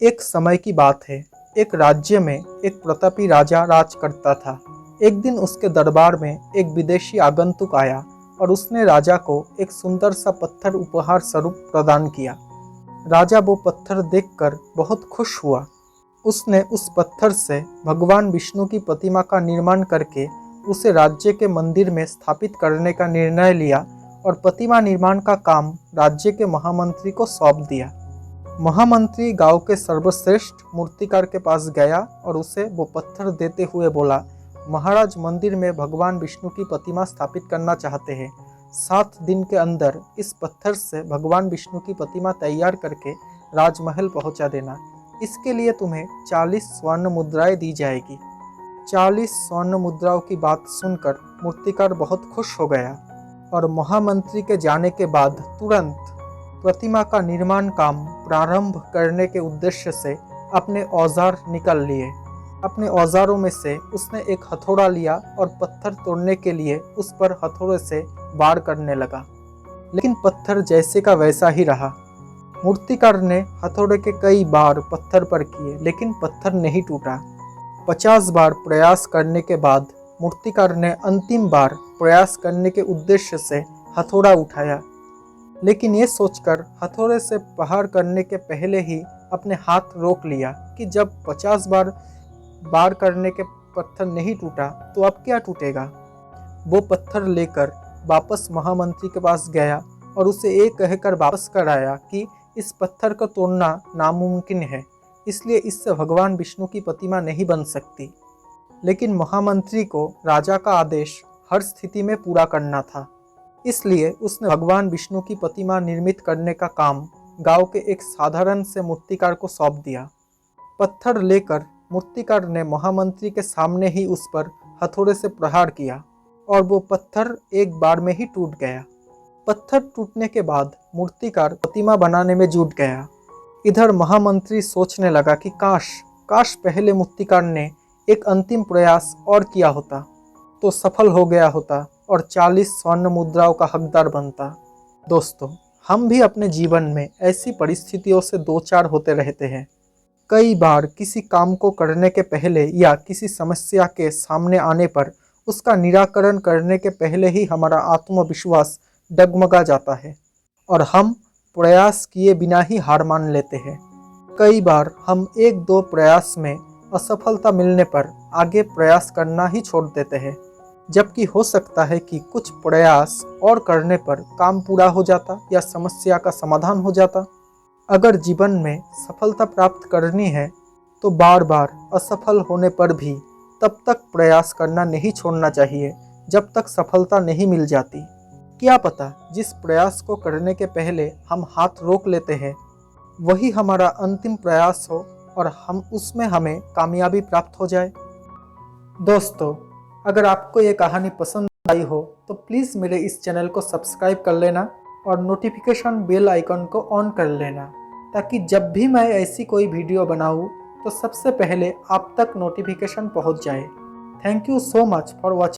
एक समय की बात है। एक राज्य में एक प्रतापी राजा राज करता था। एक दिन उसके दरबार में एक विदेशी आगंतुक आया और उसने राजा को एक सुंदर सा पत्थर उपहार स्वरूप प्रदान किया। राजा वो पत्थर देखकर बहुत खुश हुआ। उसने उस पत्थर से भगवान विष्णु की प्रतिमा का निर्माण करके उसे राज्य के मंदिर में स्थापित करने का निर्णय लिया और प्रतिमा निर्माण का काम राज्य के महामंत्री को सौंप दिया। महामंत्री गांव के सर्वश्रेष्ठ मूर्तिकार के पास गया और उसे वो पत्थर देते हुए बोला, महाराज, मंदिर में भगवान विष्णु की प्रतिमा स्थापित करना चाहते हैं। 7 दिन के अंदर इस पत्थर से भगवान विष्णु की प्रतिमा तैयार करके राजमहल पहुंचा देना। इसके लिए तुम्हें 40 स्वर्ण मुद्राएं दी जाएगी। 40 स्वर्ण मुद्राओं की बात सुनकर मूर्तिकार बहुत खुश हो गया और महामंत्री के जाने के बाद तुरंत प्रतिमा का निर्माण काम प्रारंभ करने के उद्देश्य से अपने औजार निकाल लिए। अपने औजारों में से उसने एक हथौड़ा लिया और पत्थर तोड़ने के लिए उस पर हथौड़े से वार करने लगा, लेकिन पत्थर जैसे का वैसा ही रहा। मूर्तिकार ने हथौड़े के कई बार पत्थर पर किए, लेकिन पत्थर नहीं टूटा। 50 बार प्रयास करने के बाद मूर्तिकार ने अंतिम बार प्रयास करने के उद्देश्य से हथौड़ा उठाया, लेकिन ये सोचकर हथौड़े से प्रहार करने के पहले ही अपने हाथ रोक लिया कि जब 50 बार करने के पत्थर नहीं टूटा तो अब क्या टूटेगा। वो पत्थर लेकर वापस महामंत्री के पास गया और उसे ये कहकर वापस कर आया कि इस पत्थर को तोड़ना नामुमकिन है, इसलिए इससे भगवान विष्णु की प्रतिमा नहीं बन सकती। लेकिन महामंत्री को राजा का आदेश हर स्थिति में पूरा करना था, इसलिए उसने भगवान विष्णु की प्रतिमा निर्मित करने का काम गांव के एक साधारण से मूर्तिकार को सौंप दिया। पत्थर लेकर मूर्तिकार ने महामंत्री के सामने ही उस पर हथौड़े से प्रहार किया और वो पत्थर एक बार में ही टूट गया। पत्थर टूटने के बाद मूर्तिकार प्रतिमा बनाने में जुट गया। इधर महामंत्री सोचने लगा कि काश पहले मूर्तिकार ने एक अंतिम प्रयास और किया होता तो सफल हो गया होता और 40 स्वर्ण मुद्राओं का हकदार बनता। दोस्तों, हम भी अपने जीवन में ऐसी परिस्थितियों से दो चार होते रहते हैं। कई बार किसी काम को करने के पहले या किसी समस्या के सामने आने पर उसका निराकरण करने के पहले ही हमारा आत्मविश्वास डगमगा जाता है और हम प्रयास किए बिना ही हार मान लेते हैं। कई बार हम 1-2 प्रयास में असफलता मिलने पर आगे प्रयास करना ही छोड़ देते हैं, जबकि हो सकता है कि कुछ प्रयास और करने पर काम पूरा हो जाता या समस्या का समाधान हो जाता। अगर जीवन में सफलता प्राप्त करनी है तो बार बार असफल होने पर भी तब तक प्रयास करना नहीं छोड़ना चाहिए जब तक सफलता नहीं मिल जाती। क्या पता जिस प्रयास को करने के पहले हम हाथ रोक लेते हैं वही हमारा अंतिम प्रयास हो और उसमें हमें कामयाबी प्राप्त हो जाए। दोस्तों, अगर आपको ये कहानी पसंद आई हो तो प्लीज़ मेरे इस चैनल को सब्सक्राइब कर लेना और नोटिफिकेशन बेल आइकन को ऑन कर लेना, ताकि जब भी मैं ऐसी कोई वीडियो बनाऊं तो सबसे पहले आप तक नोटिफिकेशन पहुंच जाए। Thank you so much for watching.